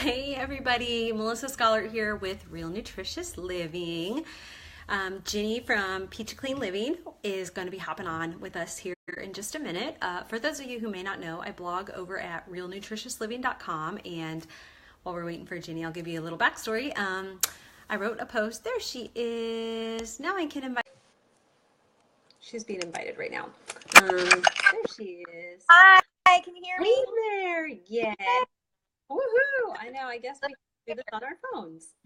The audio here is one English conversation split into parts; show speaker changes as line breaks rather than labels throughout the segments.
Hey everybody, Melissa Scholar here with Real Nutritious Living. Ginny from Peachy Clean Living is going to be hopping on with us here in just a minute. For those of you who may not know, I blog over at realnutritiousliving.com, and while we're waiting for Ginny, I'll give you a little backstory. I wrote a post. There she is. Now I can invite. She's being invited right now. There she is.
Hi, can you hear
Hey
me?
there. Yeah. Woohoo! I know. I guess we can do this on our phones.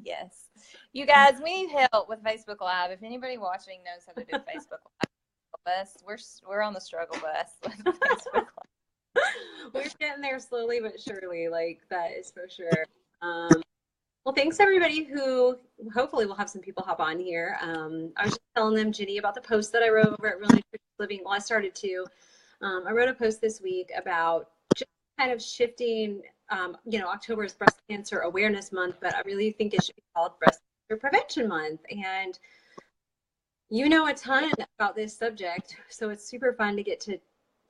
Yes. You guys, we need help with Facebook Live. If anybody watching knows how to do Facebook Live, we're on the struggle bus with Facebook Live.
We're getting there slowly but surely, like that is for sure. Well, thanks everybody who hopefully we'll have some people hop on here. I was just telling them, Ginny, about the post that I wrote over at Real Nutritious Living. Well, I started to. I wrote a post this week about just kind of shifting. October is Breast Cancer Awareness Month, but I really think it should be called Breast Cancer Prevention Month. And you know a ton about this subject, so it's super fun to get to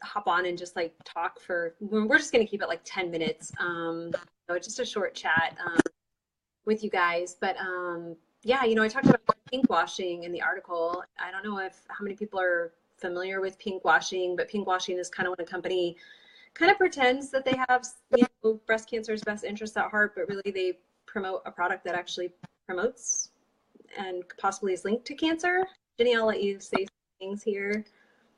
hop on and just like talk for. We're just going to keep it like 10 minutes. So just a short chat with you guys. But yeah, I talked about pinkwashing in the article. I don't know how many people are familiar with pinkwashing, but pinkwashing is kind of when a company kind of pretends that they have breast cancer's best interests at heart, but really they promote a product that actually promotes and possibly is linked to cancer. Jenny, I'll let you say some things here.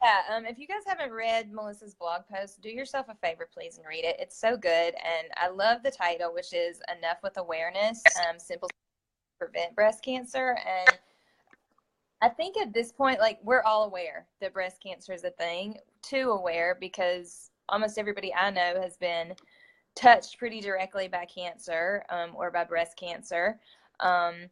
Yeah, if you guys haven't read Melissa's blog post, do yourself a favor, please, and read it. It's so good, and I love the title, which is Enough with Awareness, Simple to Prevent Breast Cancer. And I think at this point, like, we're all aware that breast cancer is a thing, too aware, because almost everybody I know has been touched pretty directly by cancer or by breast cancer. And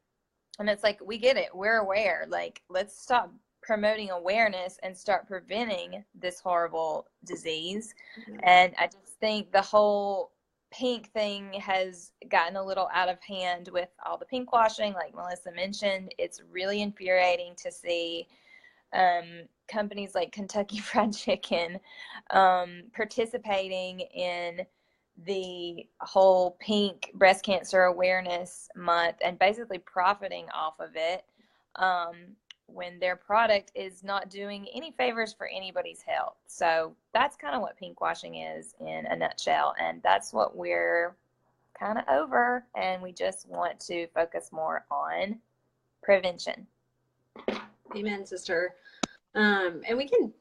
it's like, we get it. We're aware. Like, let's stop promoting awareness and start preventing this horrible disease. Mm-hmm. And I just think the whole pink thing has gotten a little out of hand with all the pink washing, like Melissa mentioned. It's really infuriating to see companies like Kentucky Fried Chicken participating in the whole pink breast cancer awareness month and basically profiting off of it when their product is not doing any favors for anybody's health. So that's kind of what pinkwashing is in a nutshell, and that's what we're kind of over, and we just want to focus more on prevention.
Amen, sister. And we can,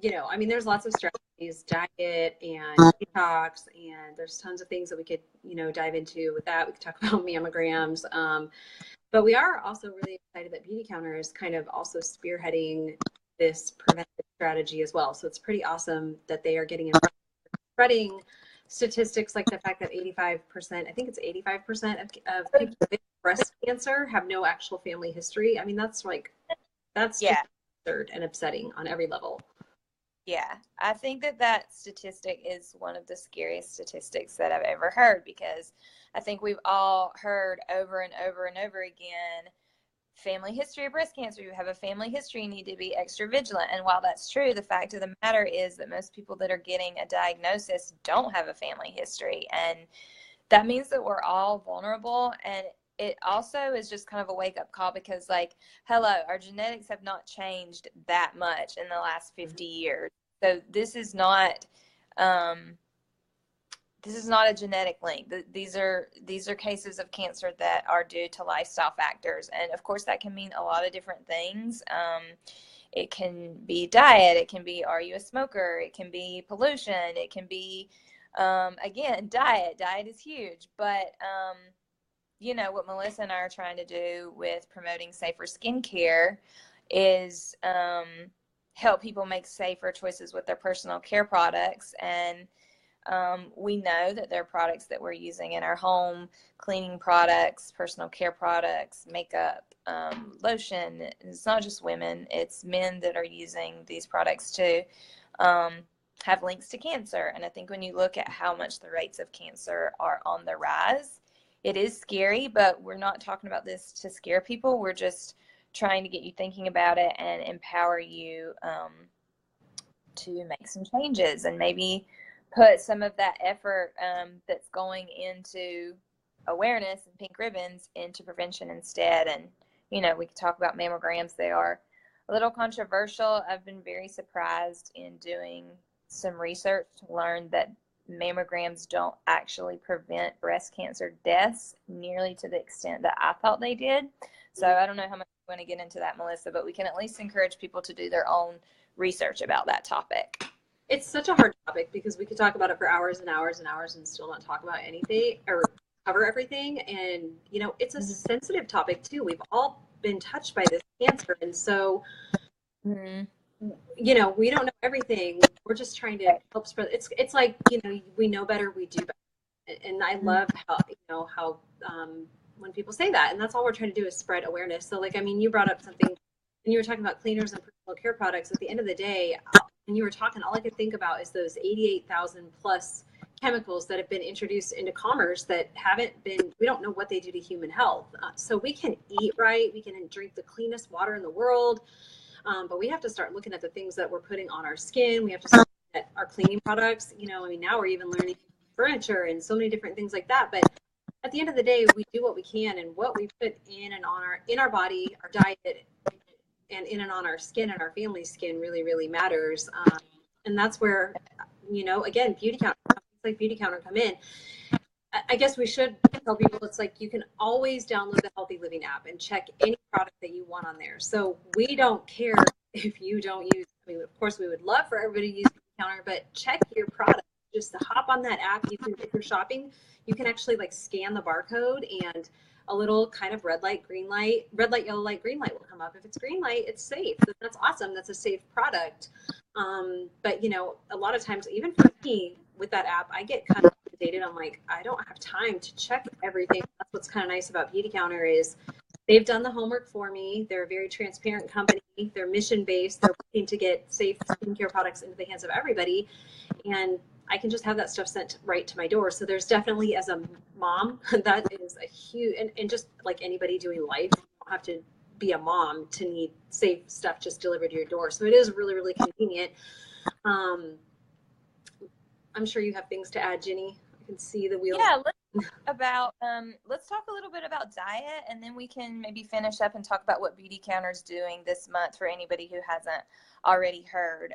there's lots of strategies, diet and detox, and there's tons of things that we could, dive into with that. We could talk about mammograms. But we are also really excited that Beauty Counter is kind of also spearheading this preventive strategy as well. So it's pretty awesome that they are getting in spreading statistics like the fact that 85%, I think it's 85% of people with breast cancer have no actual family history. I mean, that's just absurd and upsetting on every level.
Yeah, I think that statistic is one of the scariest statistics that I've ever heard, because I think we've all heard over and over and over again, family history of breast cancer, you have a family history, you need to be extra vigilant. And while that's true, the fact of the matter is that most people that are getting a diagnosis don't have a family history. And that means that we're all vulnerable. And it also is just kind of a wake-up call, because, like, hello, our genetics have not changed that much in the last 50 years. So this is not a genetic link. These are cases of cancer that are due to lifestyle factors. And of course, that can mean a lot of different things. It can be diet. It can be, are you a smoker? It can be pollution. It can be, again, diet. Diet is huge. But what Melissa and I are trying to do with promoting safer skincare is help people make safer choices with their personal care products. And we know that there are products that we're using in our home, cleaning products, personal care products, makeup, lotion. It's not just women, it's men that are using these products too, have links to cancer. And I think when you look at how much the rates of cancer are on the rise, it is scary, but we're not talking about this to scare people. We're just trying to get you thinking about it and empower you to make some changes and maybe put some of that effort that's going into awareness and pink ribbons into prevention instead. And, you know, we could talk about mammograms. They are a little controversial. I've been very surprised in doing some research to learn that mammograms don't actually prevent breast cancer deaths nearly to the extent that I thought they did. So I don't know how much you want to get into that, Melissa, but we can at least encourage people to do their own research about that topic.
It's such a hard topic because we could talk about it for hours and hours and hours and still not talk about anything or cover everything. And, you know, it's a sensitive topic too. We've all been touched by this cancer. And so, you know, we don't know everything. We're just trying to help spread. It's like, you know, we know better, we do better. And I love how, you know, how when people say that, and that's all we're trying to do is spread awareness. So like, I mean, you brought up something and you were talking about cleaners and personal care products. At the end of the day, when you were talking, all I could think about is those 88,000 plus chemicals that have been introduced into commerce that haven't been, we don't know what they do to human health. So we can eat right, we can drink the cleanest water in the world, but we have to start looking at the things that we're putting on our skin. We have to start looking at our cleaning products. You know, I mean, now we're even learning furniture and so many different things like that. But at the end of the day, we do what we can, and what we put in and on our body, our diet, and in and on our skin and our family's skin really, really matters. And that's where, you know, again, beauty counter, like Beauty Counter come in. I guess we should tell people it's like you can always download the Healthy Living app and check any product that you want on there. So we don't care if you don't use, I mean, of course we would love for everybody to use Beauty Counter, but check your product. Just to hop on that app, you can, if you're shopping, you can actually like scan the barcode and a little kind of red light, green light, red light, yellow light, green light will come up. If it's green light, it's safe. That's awesome. That's a safe product. But you know, a lot of times, even for me with that app, I get kind of inundated. I'm like, I don't have time to check everything. That's what's kind of nice about Beauty Counter is they've done the homework for me. They're a very transparent company. They're mission based. They're looking to get safe skincare products into the hands of everybody. And I can just have that stuff sent right to my door. So there's definitely, as a mom, that is a huge, and just like anybody doing life, you don't have to be a mom to need safe stuff just delivered to your door. So it is really, really convenient. I'm sure you have things to add, Ginny. I can see the wheels.
Yeah, let's talk a little bit about diet, and then we can maybe finish up and talk about what Beauty Counter's doing this month for anybody who hasn't already heard,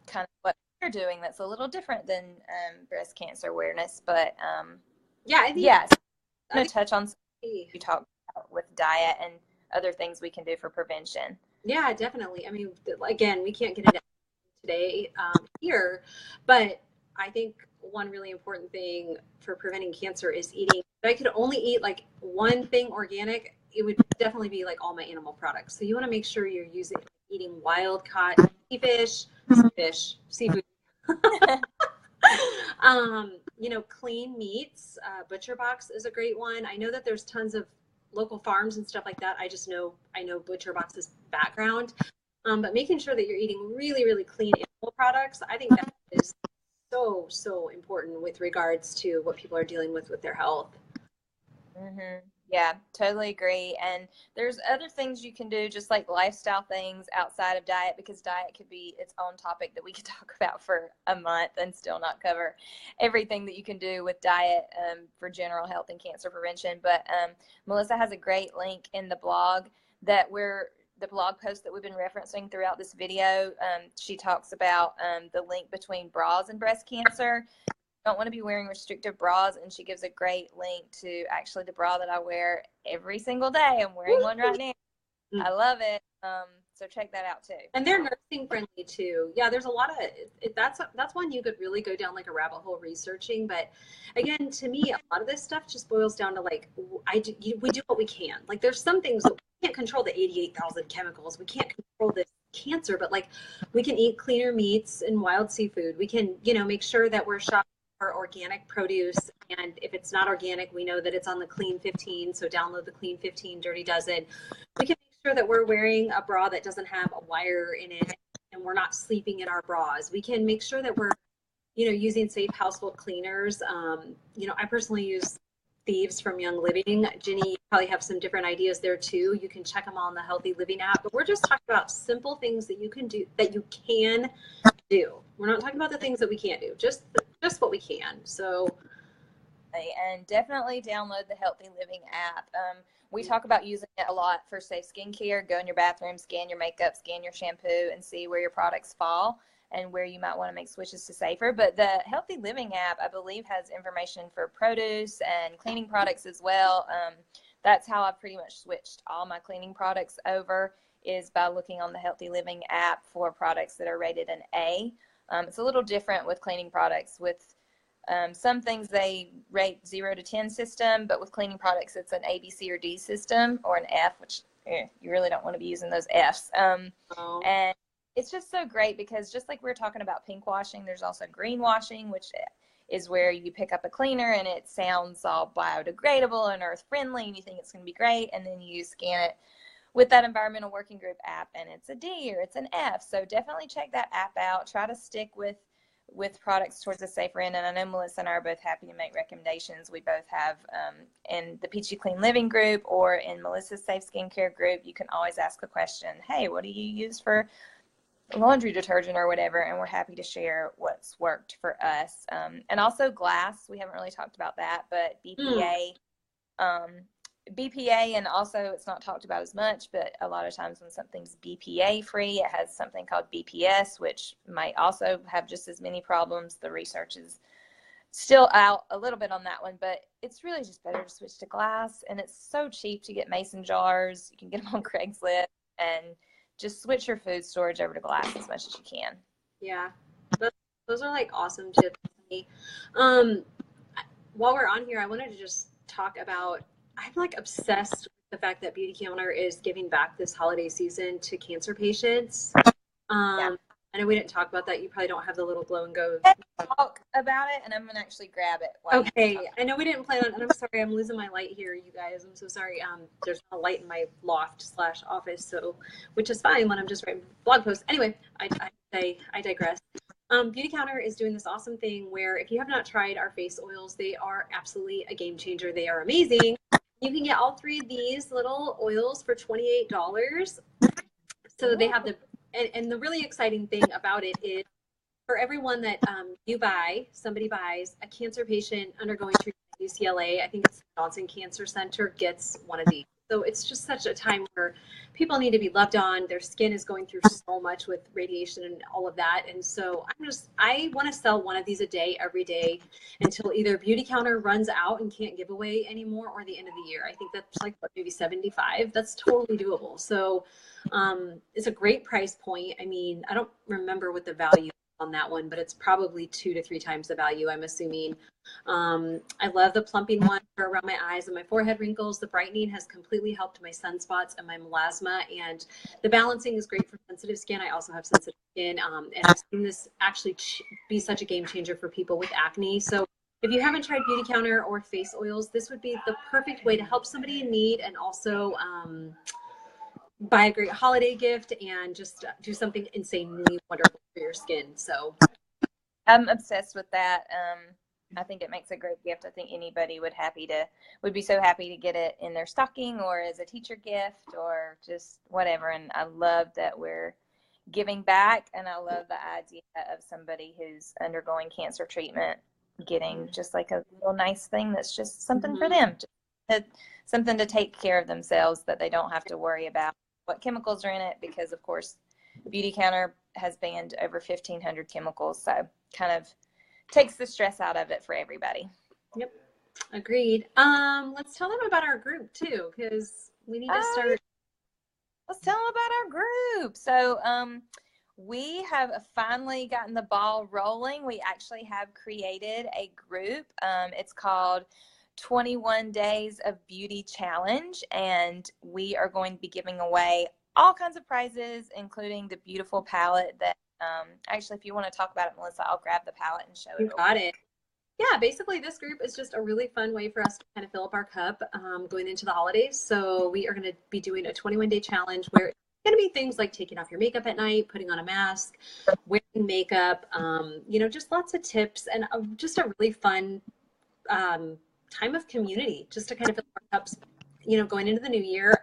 kind of what they're doing that's a little different than breast cancer awareness. But
yeah, I think,
yes, I'm going to touch on something you talked about with diet and other things we can do for prevention.
Yeah, definitely. I mean, again, we can't get into today here, but I think one really important thing for preventing cancer is eating. If I could only eat like one thing organic, it would definitely be like all my animal products. So you want to make sure you're eating wild caught seafood. You know, clean meats. Butcher Box is a great one. I know that there's tons of local farms and stuff like that. I know Butcher Box's background, but making sure that you're eating really, really clean animal products, I think that is so important with regards to what people are dealing with their health.
Yeah, totally agree. And there's other things you can do, just like lifestyle things outside of diet, because diet could be its own topic that we could talk about for a month and still not cover everything that you can do with diet for general health and cancer prevention. But Melissa has a great link in the blog the blog post that we've been referencing throughout this video. She talks about the link between bras and breast cancer. Don't want to be wearing restrictive bras, and she gives a great link to actually the bra that I wear every single day. I'm wearing one right now. I love it. So check that out too.
And they're nursing friendly too. Yeah, there's a lot of that's one you could really go down like a rabbit hole researching. But again, to me, a lot of this stuff just boils down to like we do what we can. Like there's some things that we can't control, the 88,000 chemicals. We can't control this cancer, but like we can eat cleaner meats and wild seafood. We can, you know, make sure that we're shopping for organic produce, and if it's not organic, we know that it's on the Clean 15. So download the Clean 15 Dirty Dozen. We can make sure that we're wearing a bra that doesn't have a wire in it, and we're not sleeping in our bras. We can make sure that we're, you know, using safe household cleaners. You know, I personally use Thieves from Young Living. Ginny, you probably have some different ideas there too. You can check them all on the Healthy Living app. But we're just talking about simple things that you can do, that you can do. We're not talking about the things that we can't do, just just what we can. So,
and definitely download the Healthy Living app. We talk about using it a lot for safe skincare. Go in your bathroom, scan your makeup, scan your shampoo, and see where your products fall and where you might want to make switches to safer. But the Healthy Living app, I believe, has information for produce and cleaning products as well. That's how I've pretty much switched all my cleaning products over, is by looking on the Healthy Living app for products that are rated an A. It's a little different with cleaning products. With some things they rate 0 to 10 system, but with cleaning products it's an A, B, C, or D system, or an F, which you really don't want to be using those Fs. And it's just so great because just like we were talking about pink washing, there's also green washing, which is where you pick up a cleaner and it sounds all biodegradable and earth friendly and you think it's going to be great, and then you scan it with that environmental working group app and it's a D or it's an F. So definitely check that app out. Try to stick with products towards a safer end. And I know Melissa and I are both happy to make recommendations. We both have in the Peachy Clean Living group or in Melissa's Safe Skincare group, you can always ask a question. Hey, what do you use for laundry detergent or whatever? And we're happy to share what's worked for us. And also glass. We haven't really talked about that, but BPA, BPA, and also it's not talked about as much, but a lot of times when something's BPA free, it has something called BPS, which might also have just as many problems. The research is still out a little bit on that one, but it's really just better to switch to glass. And it's so cheap to get mason jars. You can get them on Craigslist, and just switch your food storage over to glass as much as you can.
Yeah, those are like awesome tips to me. While we're on here, I wanted to just talk about, I'm like obsessed with the fact that Beauty Counter is giving back this holiday season to cancer patients.
Yeah.
I know we didn't talk about that. You probably don't have the little glow and go.
Talk about it, and I'm gonna actually grab it.
Okay, I know we didn't plan on, and I'm sorry, I'm losing my light here, you guys. I'm so sorry. There's no light in my loft/office, so, which is fine when I'm just writing blog posts. Anyway, I digress. Beauty Counter is doing this awesome thing where if you have not tried our face oils, they are absolutely a game changer. They are amazing. You can get all 3 of these little oils for $28. So they have and the really exciting thing about it is, for everyone that somebody buys, a cancer patient undergoing treatment at UCLA, I think it's Johnson Cancer Center, gets one of these. So it's just such a time where people need to be loved on. Their skin is going through so much with radiation and all of that. And so I want to sell one of these a day, every day, until either Beauty Counter runs out and can't give away anymore, or the end of the year. I think that's like maybe 75. That's totally doable. So it's a great price point. I mean, I don't remember what the value on that one, but it's probably 2 to 3 times the value, I'm assuming. I love the plumping one for around my eyes and my forehead wrinkles. The brightening has completely helped my sunspots and my melasma, and the balancing is great for sensitive skin. I also have sensitive skin, and I've seen this actually be such a game changer for people with acne. So if you haven't tried Beauty Counter or face oils, this would be the perfect way to help somebody in need, and also buy a great holiday gift and just do something insanely wonderful for your skin. So
I'm obsessed with that. I think it makes a great gift. I think anybody would be so happy to get it in their stocking or as a teacher gift or just whatever. And I love that we're giving back, and I love the idea of somebody who's undergoing cancer treatment getting just like a little nice thing that's just something for them, something to take care of themselves, that they don't have to worry about what chemicals are in it, because of course Beauty Counter has banned over 1,500 chemicals, so kind of takes the stress out of it for everybody.
Yep, agreed. Let's tell them about our group too, because we need to start.
Let's tell them about our group. So we have finally gotten the ball rolling. We actually have created a group. It's called 21 Days of Beauty Challenge, and we are going to be giving away all kinds of prizes, including the beautiful palette that actually, if you want to talk about it, Melissa, I'll grab the palette and show it.
You got it. Yeah, basically this group is just a really fun way for us to kind of fill up our cup going into the holidays. So we are going to be doing a 21-day challenge where it's going to be things like taking off your makeup at night, putting on a mask, wearing makeup, just lots of tips, and just a really fun time of community, just to kind of fill our cups, going into the new year.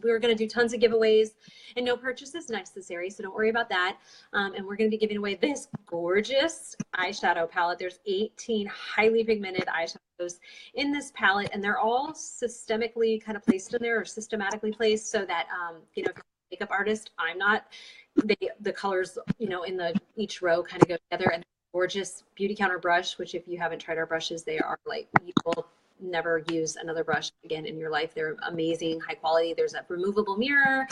we're going to do tons of giveaways, and no purchase is necessary, so don't worry about that. And we're going to be giving away this gorgeous eyeshadow palette. There's 18 highly pigmented eyeshadows in this palette, and they're all systemically kind of placed in there, or systematically placed, so that you know, if you're a makeup artist, I'm not, the colors, you know, in the each row kind of go together. And gorgeous beauty counter brush, which if you haven't tried our brushes, they are like, you will never use another brush again in your life. They're amazing, high quality. There's a removable mirror.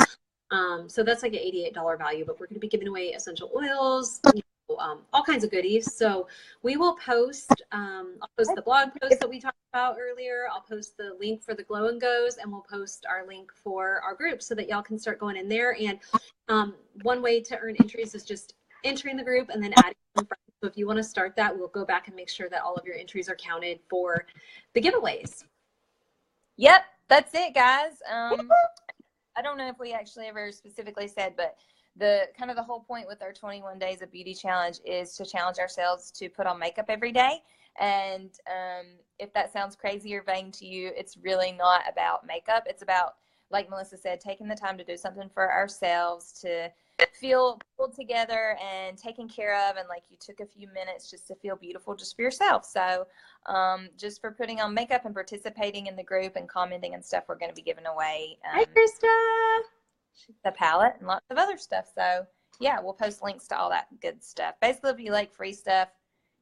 So that's like an $88 value, but we're going to be giving away essential oils, you know, all kinds of goodies. So we will post, I'll post the blog post that we talked about earlier. I'll post the link for the Glow and Goes, and we'll post our link for our group so that y'all can start going in there. And one way to earn entries is just entering the group and then adding some friends. So if you want to start that, we'll go back and make sure that all of your entries are counted for the giveaways.
Yep, that's it, guys. I don't know if we actually ever specifically said, but the kind of the whole point with our 21 days of beauty challenge is to challenge ourselves to put on makeup every day. And if that sounds crazy or vain to you, it's really not about makeup. It's about, like Melissa said, taking the time to do something for ourselves, to feel pulled together and taken care of, and like you took a few minutes just to feel beautiful just for yourself. So just for putting on makeup and participating in the group and commenting and stuff, we're going to be giving away
Hi, Krista.
the palette and lots of other stuff. So yeah, we'll post links to all that good stuff. Basically, if you like free stuff,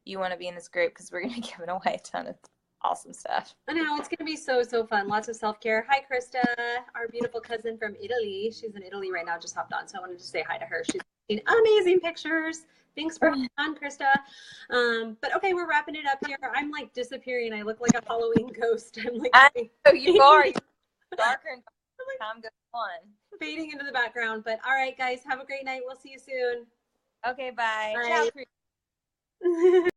you want to be in this group, because we're going to be giving away a ton of awesome stuff.
I know, it's going to be so fun. Lots of self-care. Hi, Krista, our beautiful cousin from Italy. She's in Italy right now, just hopped on, so I wanted to say hi to her. She's taking amazing pictures. Thanks for coming on, Krista. But okay, we're wrapping it up here. I'm like disappearing. I look like a Halloween ghost. I'm like,
I know you are. You're darker and darker. Time goes on.
Fading into the background. But all right, guys, have a great night. We'll see you soon.
Okay, bye.
Bye.
Ciao.